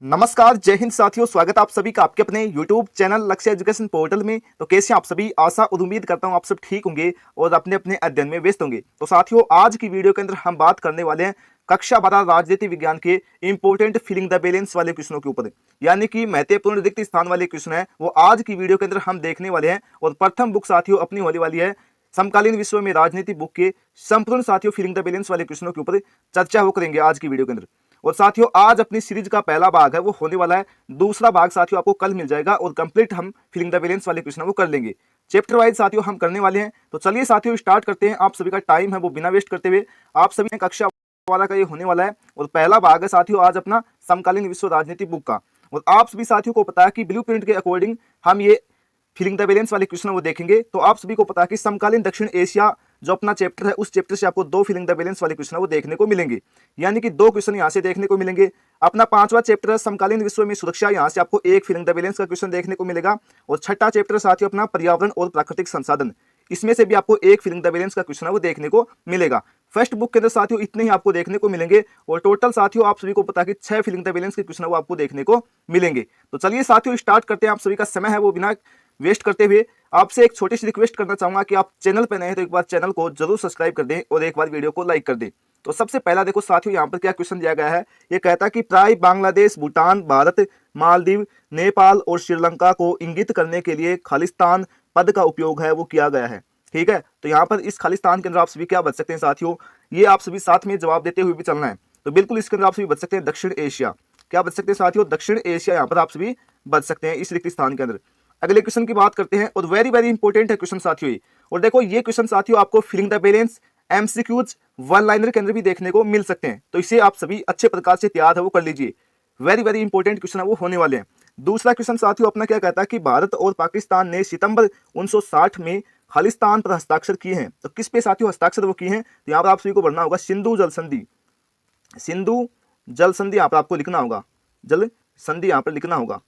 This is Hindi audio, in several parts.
नमस्कार, जय हिंद साथियों। स्वागत है आप सभी का आपके अपने YouTube चैनल लक्ष्य एजुकेशन पोर्टल में। तो कैसे आप सभी, आशा और उम्मीद करता हूं आप सब ठीक होंगे और अपने अपने अध्ययन में व्यस्त होंगे। तो साथियों, आज की वीडियो के अंदर हम बात करने वाले हैं कक्षा 12 राजनीति विज्ञान के इंपोर्टेंट फिलिंग द बैलेंस वाले क्वेश्चनों के ऊपर, यानी कि महत्वपूर्ण रिक्त स्थान वाले क्वेश्चन है वो आज की वीडियो के अंदर हम देखने वाले हैं। और प्रथम बुक साथियों अपनी होने वाली है समकालीन विश्व में राजनीति बुक के संपूर्ण साथियों फिलिंग द बैलेंस वाले क्वेश्चनों के ऊपर चर्चा वो करेंगे आज की वीडियो के अंदर। और साथियों, आज अपनी सीरीज का पहला भाग है वो होने वाला है। दूसरा भाग साथियों आपको कल मिल जाएगा और कंप्लीट हम फिलिंग द बैलेंस वाले क्वेश्चन वो कर लेंगे। चैप्टर वाइज साथियों हम करने वाले हैं। तो चलिए साथियों स्टार्ट करते हैं। आप सभी का टाइम है वो बिना वेस्ट करते हुए आप सभी कक्षा वाला का ये होने वाला है और पहला भाग है साथियों आज अपना समकालीन विश्व राजनीति बुक का। और आप सभी साथियों को पता है कि ब्लूप्रिंट के अकॉर्डिंग हम ये फिलिंग द बैलेंस वाले क्वेश्चन वो देखेंगे। तो आप सभी को पता है कि समकालीन दक्षिण एशिया जो अपना चैप्टर है उस चैप्टर से आपको दो फिलिंग द बैलेंस वाले क्वेश्चन वो देखने को मिलेंगे, यानी कि दो क्वेश्चन यहाँ से देखने को मिलेंगे। अपना पांचवा चैप्टर है समकालीन विश्व में सुरक्षा, यहाँ से आपको एक फिलिंग द बैलेंस का क्वेश्चन देखने को मिलेगा। और छठा चैप्टर साथियों अपना पर्यावरण और प्राकृतिक संसाधन, इसमें से भी आपको एक फिलिंग द बैलेंस का क्वेश्चन है वो देखने को मिलेगा। फर्स्ट बुक के अंदर साथियों इतने ही आपको देखने को मिलेंगे और टोटल साथियों आप सभी को पता कि 6 फिलिंग द बैलेंस के क्वेश्चन वो आपको देखने को मिलेंगे। तो चलिए साथियों स्टार्ट करते हैं। आप सभी का समय है वो बिना वेस्ट करते हुए आपसे एक छोटी सी रिक्वेस्ट करना चाहूंगा कि आप चैनल पर नए हैं तो एक बार चैनल को जरूर सब्सक्राइब कर दें और एक बार वीडियो को लाइक कर दें। तो सबसे पहला देखो साथियों यहाँ पर क्या क्वेश्चन दिया गया है। ये कहता है कि प्राय बांग्लादेश, भूटान, भारत, मालदीव, नेपाल और श्रीलंका को इंगित करने के लिए खालिस्तान पद का उपयोग है वो किया गया है। ठीक है, तो यहाँ पर इस खालिस्तान के अंदर आप सभी क्या बच सकते हैं साथियों, ये आप सभी साथ में जवाब देते हुए भी चलना है। तो बिल्कुल इसके अंदर आप सभी बच सकते हैं दक्षिण एशिया। क्या बच सकते हैं साथियों, दक्षिण एशिया यहाँ पर आप सभी बच सकते हैं इस रिक्त स्थान के अंदर। अगले क्वेश्चन की बात करते हैं और वेरी वेरी इंपॉर्टेंट है क्वेश्चन साथियों। और देखो ये क्वेश्चन साथियों आपको filling the balance MCQs one liner के अंदर भी देखने को मिल सकते हैं। तो इसे आप सभी अच्छे प्रकार से तैयार है वो कर लीजिए। वेरी वेरी इंपॉर्टेंट क्वेश्चन है वो होने वाले हैं। दूसरा क्वेश्चन साथियों अपना क्या कहता है कि भारत और पाकिस्तान ने सितंबर 1960 में खालिस्तान पर हस्ताक्षर किए हैं। तो किस पे साथियों हस्ताक्षर वो किए हैं, तो यहाँ पर आप सभी को पढ़ना होगा सिंधु जल संधि। सिंधु जल संधि यहाँ पर आपको लिखना होगा, जल संधि यहाँ पर लिखना होगा।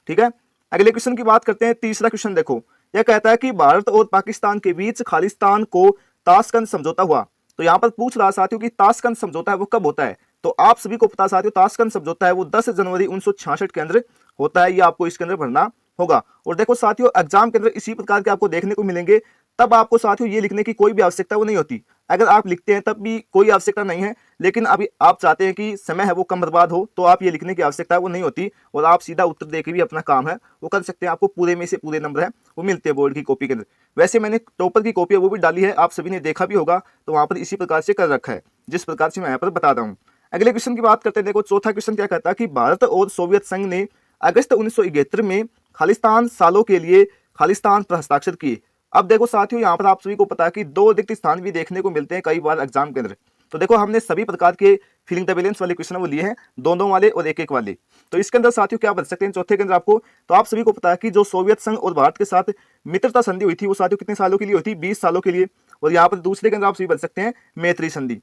ठीक है, अगले क्वेश्चन की बात करते हैं। तीसरा क्वेश्चन देखो, यह कहता है कि भारत और पाकिस्तान के बीच खालिस्तान को ताशकंद समझौता हुआ। तो यहाँ पर पूछ रहा साथियों कि ताशकंद समझौता है वो कब होता है। तो आप सभी को पता साथियों ताशकंद समझौता है वो 10 जनवरी 1966 के अंदर होता है। ये आपको इसके अंदर भरना होगा। और देखो साथियों एग्जाम के अंदर इसी प्रकार के आपको देखने को मिलेंगे, तब आपको साथियों ये लिखने की कोई भी आवश्यकता वो नहीं होती। अगर आप लिखते हैं तब भी कोई आवश्यकता नहीं है, लेकिन अभी आप चाहते हैं कि समय है वो कम बर्बाद हो तो आप ये लिखने की आवश्यकता वो नहीं होती और आप सीधा उत्तर देके भी अपना काम है वो कर सकते हैं। आपको पूरे में से पूरे नंबर है वो मिलते हैं बोर्ड की कॉपी के अंदर। वैसे मैंने टॉपर की कॉपी है वो भी डाली है, आप सभी ने देखा भी होगा, तो वहां पर इसी प्रकार से कर रखा है जिस प्रकार से मैं यहाँ पर बता रहा हूँ। अगले क्वेश्चन की बात करते हैं। देखो चौथा क्वेश्चन क्या कहता है कि भारत और सोवियत संघ ने अगस्त 1971 में खालिस्तान सालों के लिए खालिस्तान पर हस्ताक्षर किए। अब देखो साथियों यहाँ पर आप सभी को पता है कि दो रिक्त स्थान भी देखने को मिलते हैं कई बार एग्जाम के अंदर। तो देखो हमने सभी प्रकार के फिलिंग द बैलेंस वाले क्वेश्चन वो लिए हैं, दोनों वाले और एक एक वाले। तो इसके अंदर साथियों क्या बच सकते हैं चौथे के अंदर आपको, तो आप सभी को पता है कि जो सोवियत संघ और भारत के साथ मित्रता संधि हुई थी वो साथियों कितने सालों के लिए हुई थी, 20 सालों के लिए। और यहाँ पर दूसरे के अंदर आप सभी बच सकते हैं मैत्री संधि।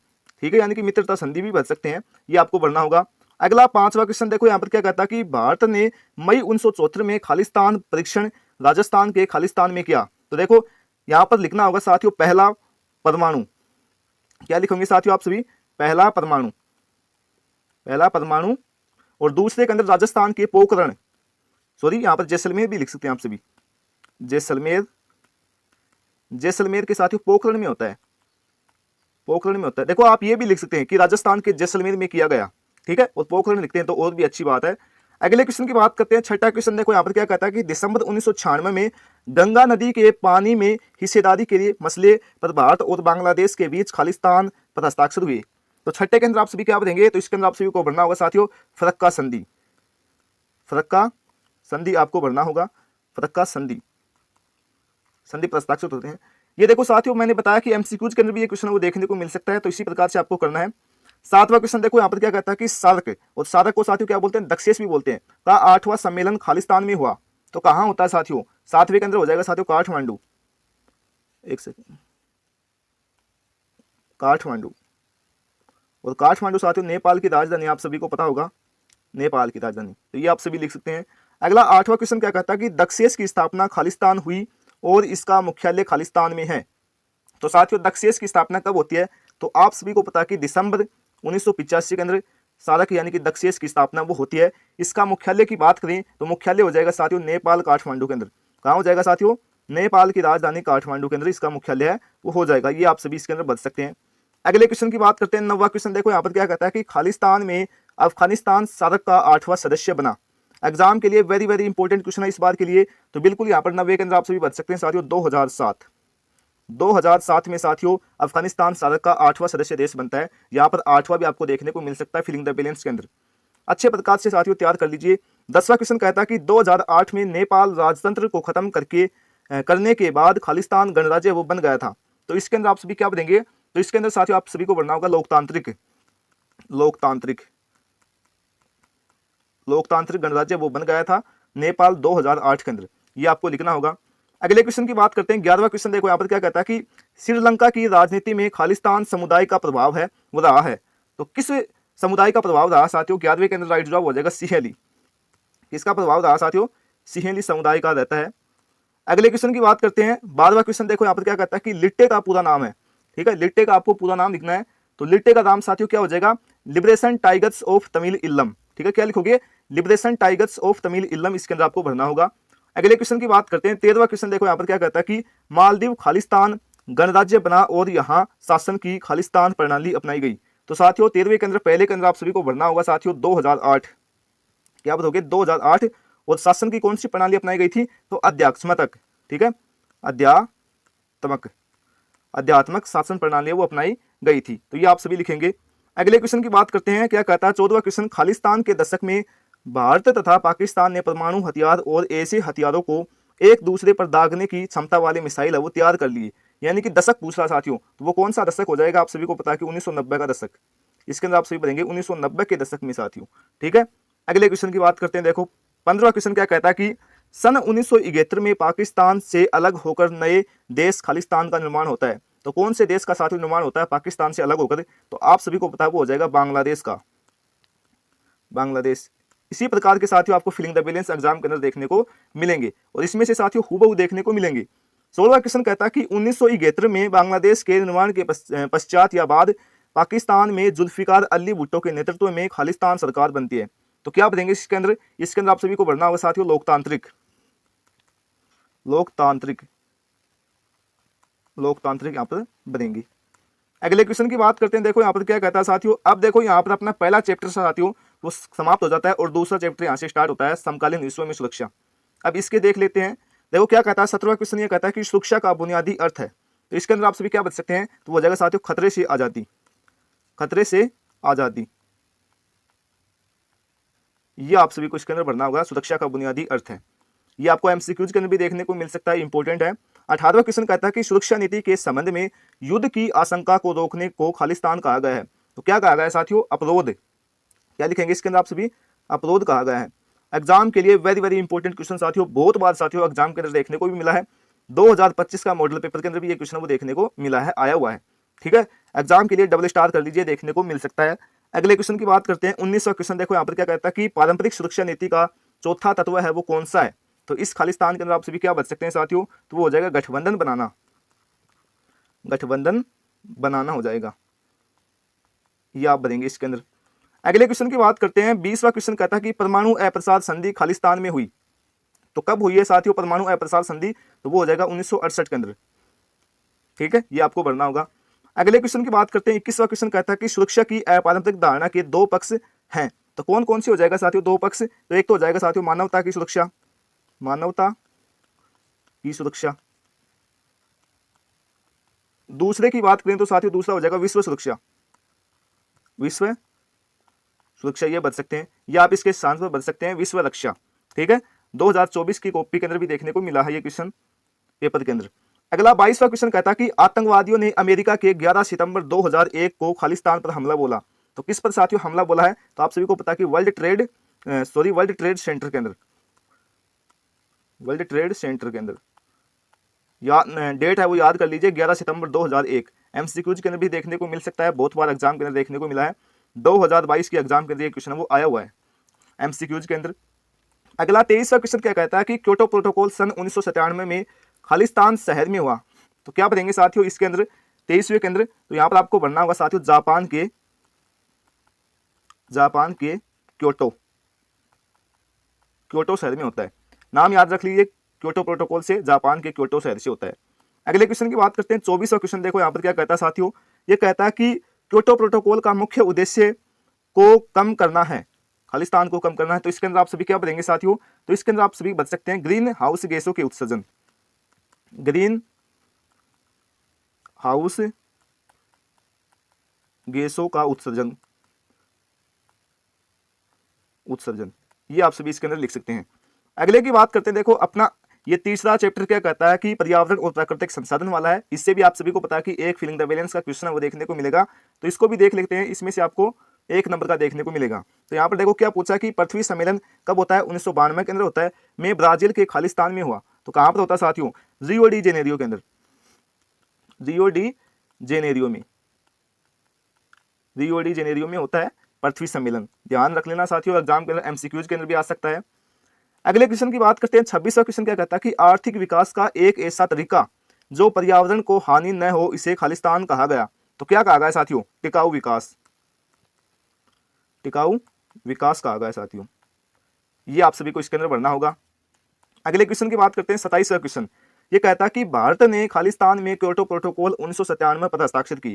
ठीक है, यानी कि मित्रता संधि भी बच सकते हैं, ये आपको बढ़ना होगा। अगला पांचवा क्वेश्चन देखो यहाँ पर क्या कहता है कि भारत ने मई 1974 में खालिस्तान परीक्षण राजस्थान के खालिस्तान में किया। तो देखो यहाँ पर लिखना होगा साथियों पहला परमाणु। क्या लिखोगे साथियों आप सभी, पहला परमाणु, पहला परमाणु। और दूसरे के अंदर राजस्थान के पोखरण, सॉरी यहाँ पर जैसलमेर भी लिख सकते हैं आप सभी, जैसलमेर, जैसलमेर के साथियों पोखरण में होता है, पोखरण में होता है। देखो आप ये भी लिख सकते हैं कि राजस्थान के जैसलमेर में किया गया। ठीक है, और पोखरण लिखते हैं तो और भी अच्छी बात है। अगले क्वेश्चन की बात करते हैं। छठा क्वेश्चन देखो यहाँ पर क्या कहता है कि दिसंबर 1996 में गंगा नदी के पानी में हिस्सेदारी के लिए मसले पर भारत और बांग्लादेश के बीच खालिस्तान पर हस्ताक्षर हुए। तो छठे के अंदर आप सभी क्या बढ़ेंगे, तो इसके अंदर आप सभी को बढ़ना होगा साथियों फरक्का संधि, फरक्का संधि आपको बढ़ना होगा, फरक्का संधि, संधि पर हस्ताक्षर होते हैं। ये देखो साथियों मैंने बताया कि एमसीक्यूज के अंदर भी ये क्वेश्चन वो देखने को मिल सकता है, तो इसी प्रकार से आपको करना है। सातवां क्वेश्चन देखो यहाँ पर क्या कहता है कि सार्क, और सार्क को साथियों क्या बोलते हैं, दक्षेस भी बोलते हैं, का 8वां सम्मेलन खालिस्तान में हुआ। तो कहाँ होता है साथियों, 7वें के अंदर हो जाएगा साथियों काठमांडू। एक सेकंड, काठमांडू। और काठमांडू साथियों नेपाल की राजधानी, आप सभी को पता होगा नेपाल की राजधानी, तो ये आप सभी लिख सकते हैं। अगला 8वां क्वेश्चन क्या कहता है कि दक्षेस की स्थापना खालिस्तान हुई और इसका मुख्यालय खालिस्तान में है। तो साथियों दक्षेस की स्थापना कब होती है, तो आप सभी को पता है कि दिसंबर 1985 के अंदर साधक यानी कि दक्षेश की स्थापना वो होती है। इसका मुख्यालय की बात करें तो मुख्यालय हो जाएगा साथियों नेपाल काठमांडू के अंदर। कहाँ हो जाएगा साथियों? नेपाल की राजधानी काठमांडू के अंदर इसका मुख्यालय है वो हो जाएगा। ये आप सभी इसके अंदर बच सकते हैं। अगले क्वेश्चन की बात करते हैं। 9वां क्वेश्चन देखो यहाँ पर क्या कहता है कि खालिस्तान में अफगानिस्तान साधक का 8वां सदस्य बना। एग्जाम के लिए वेरी वेरी इंपॉर्टेंट क्वेश्चन है इस बार के लिए, तो बिल्कुल यहाँ पर 90 के अंदर आप सभी बच सकते हैं साथियों। 2007 में साथियों अफगानिस्तान साधक का 8वां सदस्य देश बनता है। यहाँ पर 8वां भी आपको देखने को मिल सकता है फिलिंग द बैलेंस के अंदर। अच्छे प्रकार से साथियों तैयार कर लीजिए। 10वां क्वेश्चन कहता है कि 2008 में नेपाल राजतंत्र को खत्म करने के बाद खालिस्तान गणराज्य वो बन गया था। तो इसके अंदर आप सभी क्या पढ़ेंगे? तो इसके अंदर साथियों आप सभी को पढ़ना होगा लोकतांत्रिक गणराज्य वो बन गया था नेपाल 2008 के अंदर। ये आपको लिखना होगा। अगले क्वेश्चन की बात करते हैं। 11वां क्वेश्चन देखो यहाँ पर क्या कहता है कि श्रीलंका की राजनीति में खालिस्तान समुदाय का प्रभाव है वो रहा है। तो किस समुदाय का प्रभाव रहा साथियों? 11वें के अंदर राइट जवाब हो जाएगा सिहेली। किसका प्रभाव रहा साथियों? सिहेली समुदाय का रहता है। अगले क्वेश्चन की बात करते हैं। 12वां क्वेश्चन देखो यहाँ पर क्या कहता है कि लिट्टे का पूरा नाम है। ठीक है, लिट्टे का आपको पूरा नाम लिखना है। तो लिट्टे का नाम साथियों क्या हो जाएगा? Liberation tigers of Tamil Eelam. ठीक है, क्या लिखोगे? Liberation tigers of Tamil Eelam, इसके अंदर आपको भरना होगा। अगले क्वेश्चन की बात करते हैं। 13वां क्वेश्चन देखो यहाँ पर क्या कहता है कि मालदीव खालिस्तान गणराज्य बना और यहाँ शासन की खालिस्तान प्रणाली अपनाई गई। तो साथियों 13वें के अंदर पहले के अंदर आप सभी को भरना होगा साथियों 2008। क्या बताओगे? 2008। और शासन की कौन सी प्रणाली अपनाई गई थी? तो अध्यात्मक। ठीक है, आध्यात्मक शासन प्रणाली वो अपनाई गई थी। तो ये आप सभी लिखेंगे। अगले क्वेश्चन की बात करते हैं। क्या कहता है? 14वां क्वेश्चन, खालिस्तान के दशक में भारत तथा पाकिस्तान ने परमाणु हथियार और ऐसे हथियारों को एक दूसरे पर दागने की क्षमता वाले मिसाइल है वो तैयार कर लिए। यानी कि दशक पूछ रहा साथियों, तो वो कौन सा दशक हो जाएगा? आप सभी को पता है कि 1990 का दशक। इसके अंदर आप सभी पढ़ेंगे 1990 के दशक में साथियों। ठीक है, अगले क्वेश्चन की बात करते हैं। देखो 15वां क्वेश्चन क्या कहता है कि सन 1971 में पाकिस्तान से अलग होकर नए देश खालिस्तान का निर्माण होता है। तो कौन से देश का साथियों निर्माण होता है पाकिस्तान से अलग होकर? तो आप सभी को पता है वो हो जाएगा बांग्लादेश का, बांग्लादेश। इसी प्रकार के साथियों आपको फिलिंग द बैलेंस एग्जाम के अंदर देखने को मिलेंगे और इसमें से साथियों हूबहू देखने को मिलेंगे। 16वां क्वेश्चन कहता है कि 1971 में बांग्लादेश के निर्माण के पश्चात या बाद पाकिस्तान में जुल्फिकार अली भुट्टो के नेतृत्व में खालिस्तान सरकार बनती है। तो क्या बनेंगे इसके अंदर? इसके अंदर आप सभी को भरना होगा साथियों लोकतांत्रिक यहाँ पर बनेंगी। अगले क्वेश्चन की बात करते हैं। देखो यहाँ पर क्या कहता है साथियों, अब देखो यहाँ पर अपना पहला चैप्टर साथियों वो समाप्त हो जाता है और दूसरा चैप्टर यहाँ से स्टार्ट होता है, समकालीन विश्व में सुरक्षा। अब इसके देख लेते हैं। देखो क्या कहता है 17वां क्वेश्चन ये कहता है कि सुरक्षा का बुनियादी अर्थ है। तो इसके अंदर आप सभी क्या बच सकते हैं? तो वो जगह साथियों खतरे से आजादी। ये आप सभी को इसके अंदर भरना होगा, सुरक्षा का बुनियादी अर्थ है। ये आपको एमसीक्यूज के अंदर भी देखने को मिल सकता है, इंपॉर्टेंट है। 18वां क्वेश्चन कहता है कि सुरक्षा नीति के संबंध में युद्ध की आशंका को रोकने को खालिस्तान कहा गया है। तो क्या कहा गया है साथियों? अपरोध। क्या लिखेंगे इसके अंदर आप सभी? अपरोध कहा गया है। एग्जाम के लिए वेरी वेरी इंपॉर्टेंट क्वेश्चन साथियों, बहुत बार साथियों एग्जाम के अंदर देखने को भी मिला है। 2025 का मॉडल पेपर के अंदर भी ये क्वेश्चन वो देखने को मिला है, आया हुआ है। ठीक है, एग्जाम के लिए डबल स्टार कर लीजिए, देखने को मिल सकता है। अगले क्वेश्चन की बात करते हैं। 19वां क्वेश्चन देखो यहाँ पर क्या कहता है कि पारंपरिक सुरक्षा नीति का चौथा तत्व है वो कौन सा है? तो इस खालिस्तान के अंदर आप सभी क्या बच सकते हैं साथियों? तो वो हो जाएगा गठबंधन बनाना हो जाएगा। ये आप बनेंगे इसके अंदर। अगले क्वेश्चन की बात करते हैं। 20वां क्वेश्चन कहता है कि परमाणु अप्रसार संधि खालिस्तान में हुई। तो कब हुई है साथियों परमाणु अप्रसार संधि? तो वो हो जाएगा 1968 के अंदर। ठीक है, ये आपको भरना होगा। अगले क्वेश्चन की बात करते हैं। 21वां क्वेश्चन कहता है कि सुरक्षा की अपारंपरिक धारणा के दो पक्ष हैं। तो कौन कौन सी हो जाएगा साथियों दो पक्ष? तो एक तो हो जाएगा साथियों मानवता की सुरक्षा। दूसरे की बात करें तो साथियों दूसरा हो जाएगा विश्व सुरक्षा, ये बच सकते हैं, या आप इसके स्थान पर बच सकते हैं विश्व रक्षा। ठीक है, 2024 की कॉपी के अंदर भी देखने को मिला है ये क्वेश्चन पेपर के अंदर। अगला 22वां क्वेश्चन कहता है कि आतंकवादियों ने अमेरिका के 11 सितंबर 2001 को खालिस्तान पर हमला बोला। तो किस पर साथियों हमला बोला है? तो आप सभी को पता है कि वर्ल्ड ट्रेड सेंटर के अंदर डेट है वो याद कर लीजिए 11 सितंबर 2001। एमसीक्यूज के अंदर भी देखने को मिल सकता है, बहुत बार एग्जाम के अंदर देखने को मिला है। 2022 के एग्जाम के अंदर ये क्वेश्चन है वो आया हुआ है एमसीक्यूज के अंदर। अगला 23वां क्वेश्चन क्या कहता है कि क्योटो प्रोटोकॉल सन 1997 में खालिस्तान शहर में हुआ। तो क्या पढ़ेंगे साथियों इसके अंदर 23वें के अंदर? तो यहाँ पर आपको भरना होगा साथियों जापान के जापान के क्योटो शहर में होता है। नाम याद रख लीजिए, क्योटो प्रोटोकॉल से जापान के क्योटो शहर से होता है। अगले क्वेश्चन की बात करते हैं, 24वां क्वेश्चन देखो यहाँ पर क्या कहता है साथियों। ये कहता है कि क्योटो प्रोटोकॉल का मुख्य उद्देश्य को कम करना है, खालिस्तान को कम करना है। तो इसके अंदर आप सभी क्या बनेंगे साथियों, तो इसके अंदर आप सभी बच सकते हैं ग्रीन हाउस गैसों के उत्सर्जन, ग्रीन हाउस गैसों का उत्सर्जन, ये आप सभी इसके अंदर लिख सकते हैं। अगले की बात करते हैं, देखो अपना ये तीसरा चैप्टर क्या कहता है कि पर्यावरण और प्राकृतिक संसाधन वाला है। इससे भी आप सभी को पता है कि एक फीलिंग द बैलेंस का क्वेश्चन है वो देखने को मिलेगा, तो इसको भी देख लेते हैं। इसमें से आपको 1 नंबर का देखने को मिलेगा। तो यहाँ पर देखो क्या पूछा कि पृथ्वी सम्मेलन कब होता है, 1992 के अंदर होता है, में ब्राजील के खालिस्तान में हुआ। तो कहाँ पर होता है साथियों, रियो डी जेनेरियो के अंदर, रियो डी जेनेरियो में, रियो डी जेनेरियो में होता है पृथ्वी सम्मेलन। ध्यान रख लेना साथियों, एग्जाम के अंदर एमसीक्यूज के अंदर भी आ सकता है। अगले क्वेश्चन की बात करते हैं, 26वां क्वेश्चन क्या कहता है कि आर्थिक विकास का एक ऐसा तरीका जो पर्यावरण को हानि न हो इसे खालिस्तान कहा गया। तो क्या कहा गया साथियों, टिकाऊ विकास, टिकाऊ विकास कहा गया साथियों। ये आप सभी को इसके अंदर पढ़ना होगा। अगले क्वेश्चन की बात करते हैं, 27वां क्वेश्चन। ये कहता है कि भारत ने खालिस्तान में क्योटो प्रोटोकॉल 1997 पर हस्ताक्षर की।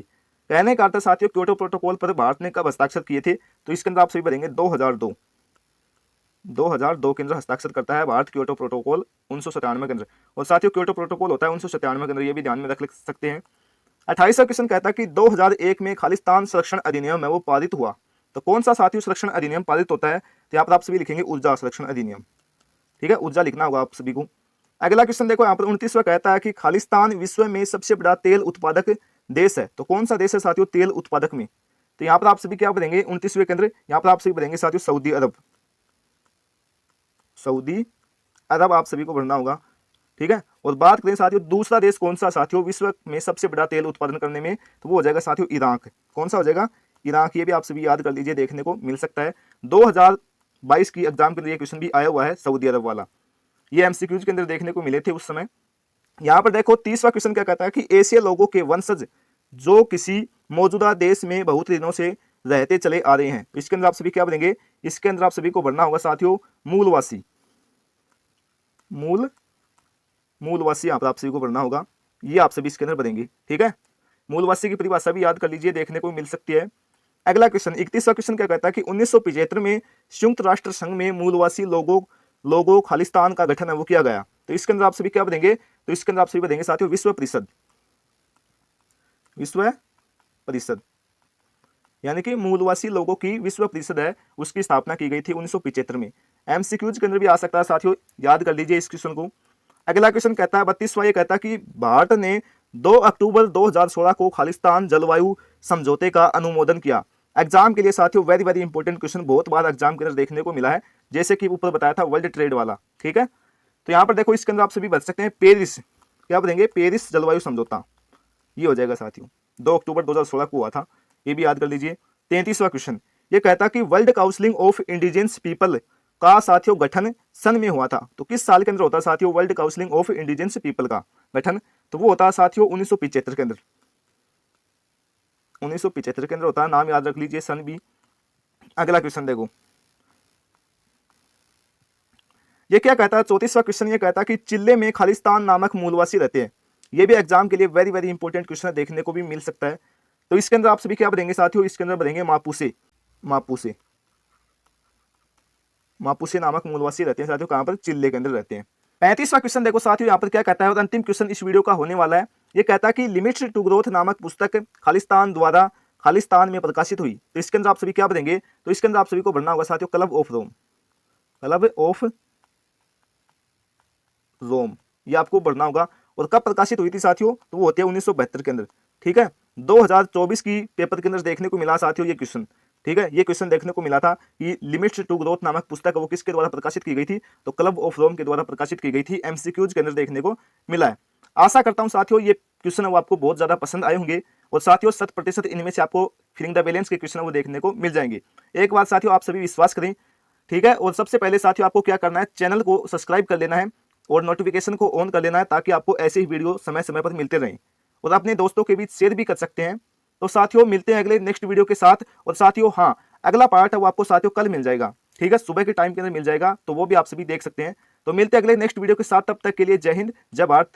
कहने का अर्थ साथियों, क्योटो प्रोटोकॉल पर भारत ने कब हस्ताक्षर किए थे, तो इसके अंदर आप सभी भरेंगे 2002 के अंदर हस्ताक्षर करता है भारत क्योटो प्रोटोकॉल 1997 के अंदर। और साथियों क्योटो प्रोटोकॉल होता है 1997 के अंदर, ये भी ध्यान में रख सकते हैं। 28वां क्वेश्चन कहता है कि 2001 में खालिस्तान संरक्षण अधिनियम है वो पारित हुआ। तो कौन सा साथियों संरक्षण अधिनियम पारित होता है, तो यहाँ पर आप सभी लिखेंगे ऊर्जा संरक्षण अधिनियम। ठीक है, ऊर्जा लिखना होगा आप सभी को। अगला क्वेश्चन देखो यहाँ पर 29वां कहता है कि खालिस्तान विश्व में सबसे बड़ा तेल उत्पादक देश है। तो कौन सा देश है साथियों तेल उत्पादक में, तो यहाँ पर आप सभी क्या बनेंगे 29वें के अंदर, यहाँ पर आप सभी बनेंगे साथियों सऊदी अरब, सऊदी अरब आप सभी को भरना होगा। ठीक है, और बात करें साथियों दूसरा देश कौन सा साथियों विश्व में सबसे बड़ा तेल उत्पादन करने में, तो वो हो जाएगा साथियों इराक। कौन सा हो जाएगा, इराक। ये भी आप सभी याद कर लीजिए, देखने को मिल सकता है। 2022 की एग्जाम के अंदर ये क्वेश्चन भी आया हुआ है सऊदी अरब वाला, ये एमसीक्यूज के अंदर देखने को मिले थे उस समय। यहाँ पर देखो 30वां क्वेश्चन क्या कहता है कि एशिया लोगों के वंशज जो किसी मौजूदा देश में बहुत दिनों से रहते चले आ रहे हैं। इसके अंदर आप सभी क्या बनेंगे, इसके अंदर आप सभी को भरना होगा साथियों मूलवासी, मूलवासी यहाँ पर आप सभी को भरना होगा। ये आप सभी इसके अंदर भरेंगे। ठीक है, मूलवासी की परिभाषा भी याद कर लीजिए, देखने को मिल सकती है। अगला क्वेश्चन 31वां क्वेश्चन क्या कहता है कि 1975 में संयुक्त राष्ट्र संघ में मूलवासी लोगों खालिस्तान का गठन है वो किया गया। तो इसके अंदर आप सभी क्या बनेंगे, तो इसके अंदर आप सभी बनेंगे साथियों विश्व परिषद, विश्व परिषद, यानी कि मूलवासी लोगों की विश्व परिषद है उसकी स्थापना की गई थी 1975 में। एमसीक्यूज के अंदर भी आ सकता है साथियों, याद कर लीजिए इस क्वेश्चन को। अगला क्वेश्चन कहता है 32वां, ये कहता है कि भारत ने 2 अक्टूबर 2016 को खालिस्तान जलवायु समझौते का अनुमोदन किया। एग्जाम के लिए साथियों वेरी वेरी इंपॉर्टेंट क्वेश्चन बहुत बार एग्जाम के अंदर देखने को मिला है, जैसे कि ऊपर बताया था वर्ल्ड ट्रेड वाला। ठीक है, तो यहाँ पर देखो इसके अंदर आप सभी बच सकते हैं पेरिस, क्या बनेंगे पेरिस जलवायु समझौता, ये हो जाएगा साथियों 2 अक्टूबर 2016 को हुआ था, ये भी याद कर लीजिए। 33वां क्वेश्चन ये कहता है कि world counselling of indigenous people का साथियों गठन सन में हुआ था। तो किस साल के अंदर होता है साथियों world counselling of indigenous people का गठन, तो वो होता है साथियों 1975 के अंदर, 1975 के अंदर होता है। नाम याद रख लीजिए सन भी। अगला क्वेश्चन देखो ये क्या कहता है, 34वां क्वेश्चन ये कहता है कि चिल्ले में खालिस्तान नामक मूलवासी रहते हैं। ये भी एग्जाम के लिए वेरी वेरी इंपॉर्टेंट क्वेश्चन है, देखने को भी मिल सकता है। तो इसके अंदर आप सभी क्या भरेंगे साथियों, इसके अंदर भरेंगे मापुसे, मापुसे, मापुसे नामक मूलवासी रहते हैं साथियों, कहां पर चिल्ले के अंदर रहते हैं। 35वां क्वेश्चन देखो साथियों यहाँ पर क्या कहता है, और अंतिम क्वेश्चन इस वीडियो का होने वाला है। ये कहता है कि लिमिट्स टू ग्रोथ नामक पुस्तक खालिस्तान द्वारा खालिस्तान में प्रकाशित हुई। तो इसके अंदर आप सभी क्या भरेंगे, तो इसके अंदर आप सभी को भरना होगा साथियों Club of Rome, Club of Rome, ये आपको भरना होगा। और कब प्रकाशित हुई थी साथियों, तो वो होती है 1972 के अंदर। ठीक है, 2024 की पेपर के अंदर देखने को मिला साथियों ये क्वेश्चन। ठीक है, ये क्वेश्चन देखने को मिला था कि लिमिट्स टू ग्रोथ नामक पुस्तक वो किसके द्वारा प्रकाशित की गई थी, तो क्लब ऑफ रोम के द्वारा प्रकाशित की गई थी। एमसीक्यूज के अंदर देखने को मिला है। आशा करता हूं साथियों ये क्वेश्चन वो आपको बहुत ज्यादा पसंद आए होंगे, और साथियों 100% इनमें से आपको फिलिंग द बैलेंस के क्वेश्चन वो देखने को मिल जाएंगे। एक बात साथियों आप सभी विश्वास करें, ठीक है, और सबसे पहले साथियों आपको क्या करना है, चैनल को सब्सक्राइब कर लेना है और नोटिफिकेशन को ऑन कर लेना है, ताकि आपको ऐसे ही वीडियो समय समय पर मिलते रहें, और अपने दोस्तों के बीच शेयर भी कर सकते हैं। तो साथियों मिलते हैं अगले नेक्स्ट वीडियो के साथ। और साथियों हाँ, अगला पार्ट है वो आपको साथियों कल मिल जाएगा, ठीक है, सुबह के टाइम के अंदर मिल जाएगा, तो वो भी आप सभी देख सकते हैं। तो मिलते हैं अगले नेक्स्ट वीडियो के साथ, तब तक के लिए जय हिंद जय भारत।